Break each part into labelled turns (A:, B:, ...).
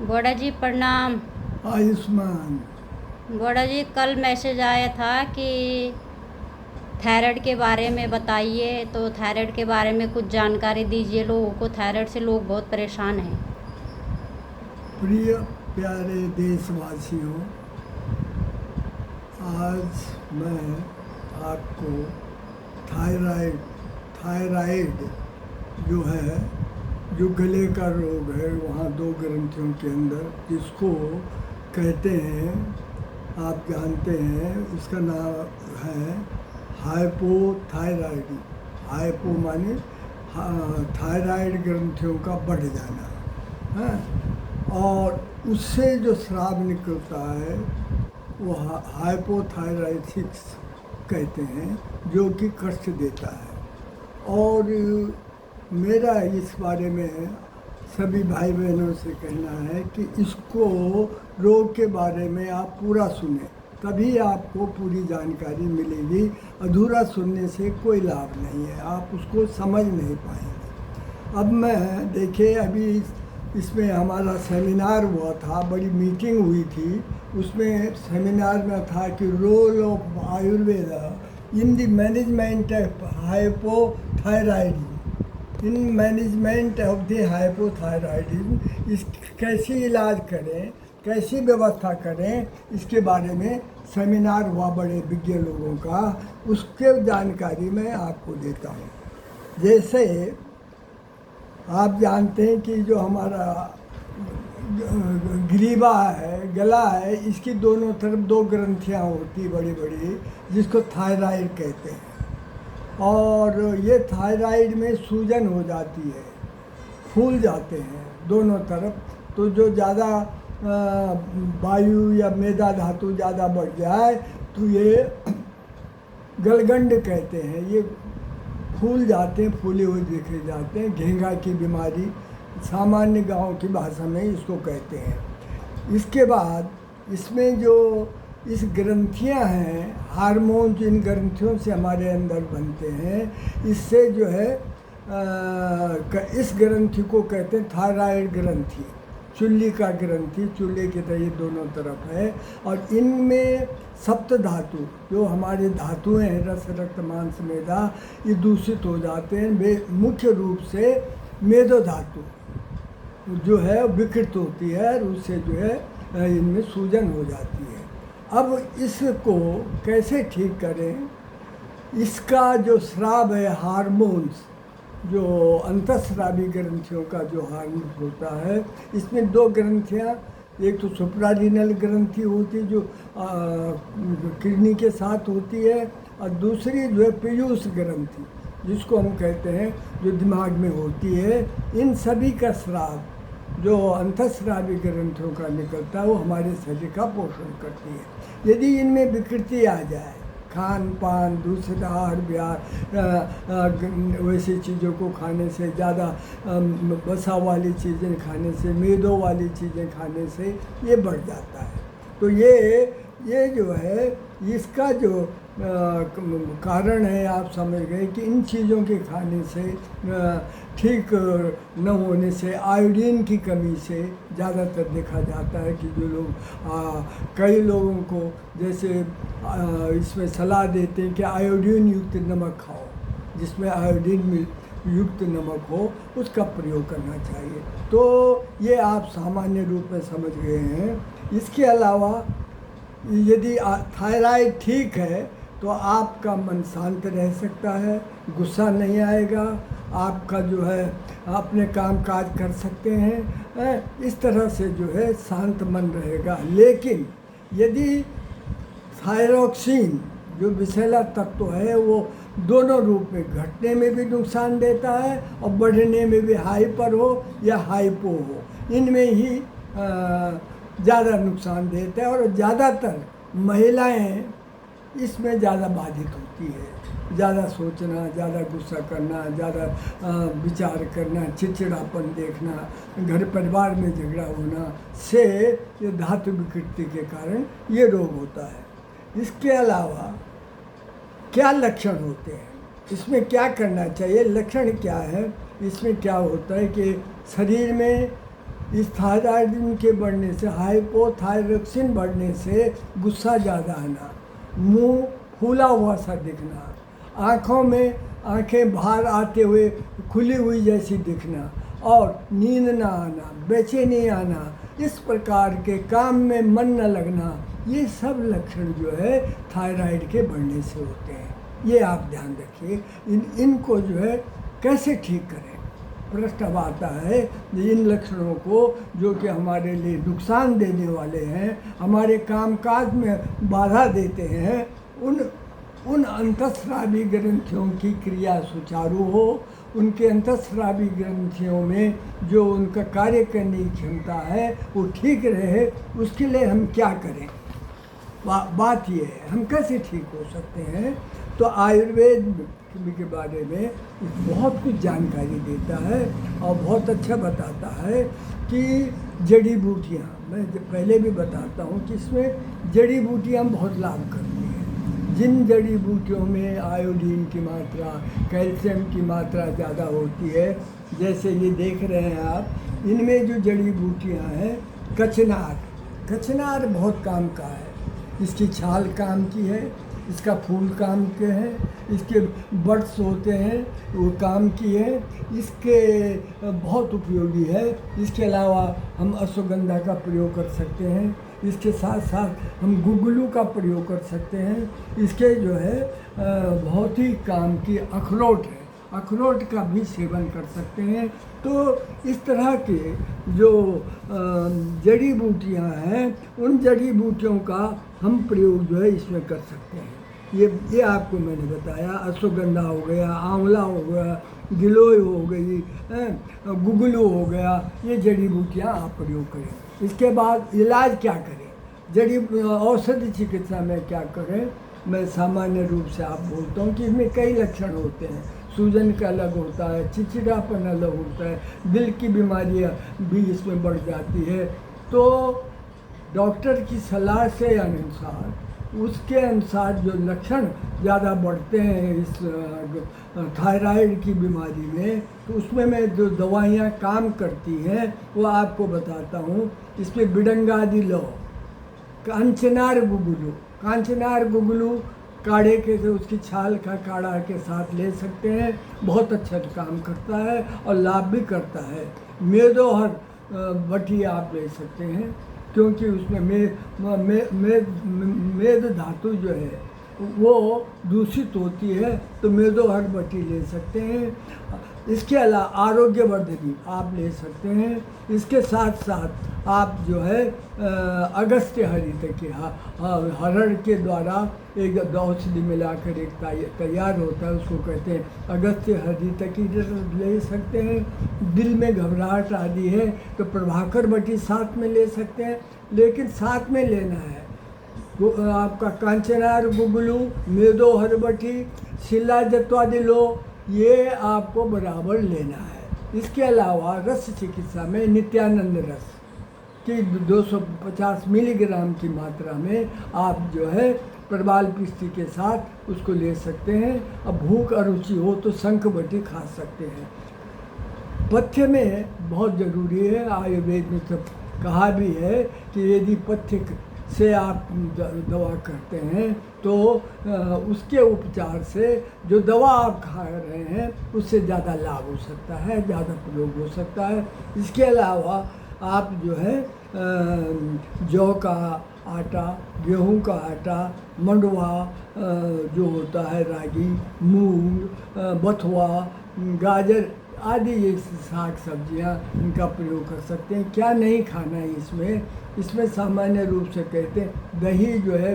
A: बड़ा जी प्रणाम।
B: आयुष्मान।
A: बड़ा जी कल मैसेज आया था कि थायराइड के बारे में बताइए, तो थायराइड के बारे में कुछ जानकारी दीजिए। लोगों को थायराइड से लोग बहुत परेशान हैं।
B: प्रिय प्यारे देशवासियों, आज मैं आपको थायराइड थायराइड जो है, जो गले का रोग है, वहाँ दो ग्रंथियों के अंदर, जिसको कहते हैं, आप जानते हैं, इसका नाम है हाइपोथायराइडी। हाइपो माने थायराइड ग्रंथियों का बढ़ जाना है, और उससे जो स्राव निकलता है वो हाइपोथायराइडिक्स कहते हैं, जो कि कष्ट देता है। और मेरा इस बारे में सभी भाई बहनों से कहना है कि इसको रोग के बारे में आप पूरा सुने, तभी आपको पूरी जानकारी मिलेगी। अधूरा सुनने से कोई लाभ नहीं है, आप उसको समझ नहीं पाएंगे। अब मैं देखिए, अभी इसमें हमारा सेमिनार हुआ था, बड़ी मीटिंग हुई थी। उसमें सेमिनार में था कि role of Ayurveda in the management of hypothyroidism, in management of the hypothyroidism. इस कैसे इलाज करें, कैसी व्यवस्था करें, इसके बारे में सेमिनार हुआ बड़े विज्ञ लोगों का। उसके जानकारी मैं आपको देता हूँ। जैसे आप जानते हैं कि जो हमारा ग्रीवा है, गला है, इसकी दोनों तरफ दो ग्रंथियाँ होती बड़ी बड़ी, जिसको थायराइड कहते हैं। और ये थायराइड में सूजन हो जाती है, फूल जाते हैं दोनों तरफ। तो जो ज़्यादा वायु या मेदा धातु ज़्यादा बढ़ जाए तो ये गलगंड कहते हैं, ये फूल जाते हैं, फूले हुए देखे जाते हैं। घेंघा की बीमारी सामान्य गांव की भाषा में इसको कहते हैं। इसके बाद इसमें जो इस ग्रंथियां हैं, हार्मोन इन ग्रंथियों से हमारे अंदर बनते हैं, इससे जो है इस ग्रंथि को कहते हैं थायराइड ग्रंथि। चुल्ली का ग्रंथि, चूल्हे की तरह ये दोनों तरफ है। और इनमें सप्त धातु, जो हमारे धातुएं हैं, रस रक्त मांस मेदा, ये दूषित हो जाते हैं। वे मुख्य रूप से मेदो धातु जो है विकृत होती है, और उससे जो है इनमें सूजन हो जाती है। अब इसको कैसे ठीक करें? इसका जो स्राव है, हार्मोन्स, जो अंतःस्रावी ग्रंथियों का जो हार्मोन होता है, इसमें दो ग्रंथियाँ, एक तो सुप्रारीनल ग्रंथि होती जो किडनी के साथ होती है, और दूसरी जो है पीयूष ग्रंथि, जिसको हम कहते हैं, जो दिमाग में होती है। इन सभी का स्राव जो अंतःस्रावी ग्रंथियों का निकलता है, वो हमारे शरीर का पोषण करती है। यदि इनमें विकृति आ जाए, खान पान, दूसरा आहार विहार, वैसी चीज़ों को खाने से, ज़्यादा वसा वाली चीज़ें खाने से, मेदों वाली चीज़ें खाने से ये बढ़ जाता है। तो ये जो है, इसका जो कारण है, आप समझ गए कि इन चीज़ों के खाने से, ठीक न होने से, आयोडीन की कमी से ज़्यादातर देखा जाता है कि जो लोग कई लोगों को जैसे इसमें सलाह देते हैं कि आयोडीन युक्त नमक खाओ, जिसमें आयोडीन युक्त नमक हो, उसका प्रयोग करना चाहिए। तो ये आप सामान्य रूप में समझ गए हैं। इसके अलावा यदि थायराइड ठीक है तो आपका मन शांत रह सकता है, गुस्सा नहीं आएगा, आपका जो है अपने काम काज कर सकते हैं, इस तरह से जो है शांत मन रहेगा। लेकिन यदि थायरॉक्सिन जो विषैला तत्व है, वो दोनों रूप में, घटने में भी नुकसान देता है और बढ़ने में भी, हाइपर हो या हाइपो हो, इनमें ही ज़्यादा नुकसान देता है। और ज़्यादातर महिलाएं इसमें ज़्यादा बाधित होती है। ज़्यादा सोचना, ज़्यादा गुस्सा करना, ज़्यादा विचार करना, चिड़चिड़ापन देखना, घर परिवार में झगड़ा होना से ये धातु विकृति के कारण ये रोग होता है। इसके अलावा क्या लक्षण होते हैं, इसमें क्या करना चाहिए, लक्षण क्या है? इसमें क्या होता है कि शरीर में इस थायराइड के बढ़ने से, हाइपोथायरॉक्सिन बढ़ने से गुस्सा ज़्यादा आना, मुंह फूला हुआ सा दिखना, आँखों में आंखें बाहर आते हुए खुली हुई जैसी दिखना और नींद ना आना, बेचैनी आना, इस प्रकार के काम में मन न लगना, ये सब लक्षण जो है थायराइड के बढ़ने से होते हैं। ये आप ध्यान रखिए। इनको जो है कैसे ठीक करें। प्रश्न अब आता है इन लक्षणों को जो कि हमारे लिए नुकसान देने वाले हैं, हमारे कामकाज में बाधा देते हैं, उन अंतःस्रावी ग्रंथियों की क्रिया सुचारू हो, उनके अंतःस्रावी ग्रंथियों में जो उनका कार्य करने की क्षमता है वो ठीक रहे, उसके लिए हम क्या करें। बात ये है हम कैसे ठीक हो सकते हैं। तो आयुर्वेद के बारे में बहुत कुछ जानकारी देता है और बहुत अच्छा बताता है कि जड़ी बूटियाँ, मैं पहले भी बताता हूँ कि इसमें जड़ी बूटियाँ बहुत लाभ करती हैं। जिन जड़ी बूटियों में आयोडीन की मात्रा, कैल्शियम की मात्रा ज़्यादा होती है, जैसे ये देख रहे हैं आप, इनमें जो जड़ी बूटियाँ हैं, कचनार बहुत काम का है। इसकी छाल काम की है, इसका फूल काम के हैं, इसके बड्स होते हैं वो काम की है, इसके बहुत उपयोगी है। इसके अलावा हम अश्वगंधा का प्रयोग कर सकते हैं, इसके साथ साथ हम गुगलू का प्रयोग कर सकते हैं। इसके जो है बहुत ही काम की अखरोट है, अखरोट का भी सेवन कर सकते हैं। तो इस तरह के जो जड़ी बूटियां हैं, उन जड़ी बूटियों का हम प्रयोग जो है इसमें कर सकते हैं। ये आपको मैंने बताया। अश्वगंधा हो गया, आंवला हो गया, गिलोय हो गई, गुगलू हो गया, ये जड़ी बूटियां आप प्रयोग करें। इसके बाद इलाज क्या करें, औषधि चिकित्सा में क्या करें, मैं सामान्य रूप से आप बोलता हूँ कि इसमें कई लक्षण होते हैं। सूजन का अलग होता है, चिड़चिड़ापन अलग होता है, दिल की बीमारियाँ भी इसमें बढ़ जाती है। तो डॉक्टर की सलाह से अनुसार, उसके अनुसार जो लक्षण ज़्यादा बढ़ते हैं इस थायराइड की बीमारी में, तो उसमें मैं जो दवाइयाँ काम करती हैं वो आपको बताता हूँ। इसमें बिडंगादि लो, कांचनार गुगलू काढ़े के से उसकी छाल का काढ़ा के साथ ले सकते हैं, बहुत अच्छा काम करता है और लाभ भी करता है। मेदोहर बटी आप ले सकते हैं, क्योंकि उसमें मेद धातु जो है वो दूषित होती है, तो मेदोहर बटी ले सकते हैं। इसके अलावा आरोग्यवर्धनी आप ले सकते हैं। इसके साथ साथ आप जो है अगस्त्य हरितकी, हरड़ के द्वारा एक औषधि मिलाकर एक तैयार होता है, उसको कहते हैं अगस्त्य हरितकी, ले सकते हैं। दिल में घबराहट आदि है तो प्रभाकर बटी साथ में ले सकते हैं, लेकिन साथ में लेना है आपका कांचनार गुगलू, मेदोहर बटी, शिला जत्वादि लो, ये आपको बराबर लेना है। इसके अलावा रस चिकित्सा में नित्यानंद रस की 250 मिलीग्राम की मात्रा में आप जो है प्रबाल पिस्ती के साथ उसको ले सकते हैं। अब भूख अरुचि हो तो शंख बटी खा सकते हैं। पथ्य में बहुत ज़रूरी है, आयुर्वेद में तो कहा भी है कि यदि पथ्य से आप दवा करते हैं तो उसके उपचार से जो दवा आप खा रहे हैं उससे ज़्यादा लाभ हो सकता है, ज़्यादा प्रयोग हो सकता है। इसके अलावा आप जो है जौ का आटा, गेहूं का आटा, मंडुआ जो होता है, रागी, मूंग, बथुआ, गाजर आदि ये साग सब्जियां, इनका प्रयोग कर सकते हैं। क्या नहीं खाना है इसमें सामान्य रूप से कहते हैं दही जो है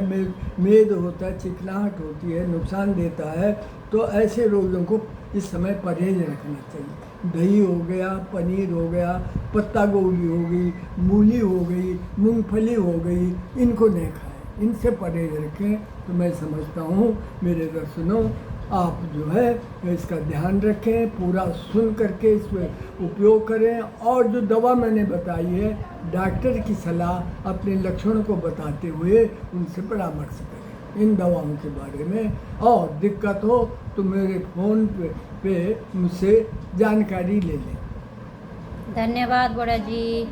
B: मेद होता है, चिकनाहट होती है, नुकसान देता है, तो ऐसे लोगों को इस समय परहेज रखना चाहिए। दही हो गया, पनीर हो गया, पत्ता गोभी हो गई, मूली हो गई, मूंगफली हो गई, इनको नहीं खाएं, इनसे परहेज रखें। तो मैं समझता हूँ मेरे दर्शनों, आप जो है इसका ध्यान रखें, पूरा सुन करके इसमें उपयोग करें, और जो दवा मैंने बताई है डॉक्टर की सलाह अपने लक्षणों को बताते हुए उनसे परामर्श करें इन दवाओं के बारे में। और दिक्कत हो तो मेरे फ़ोन पे मुझसे जानकारी ले लें।
A: धन्यवाद बड़ा जी।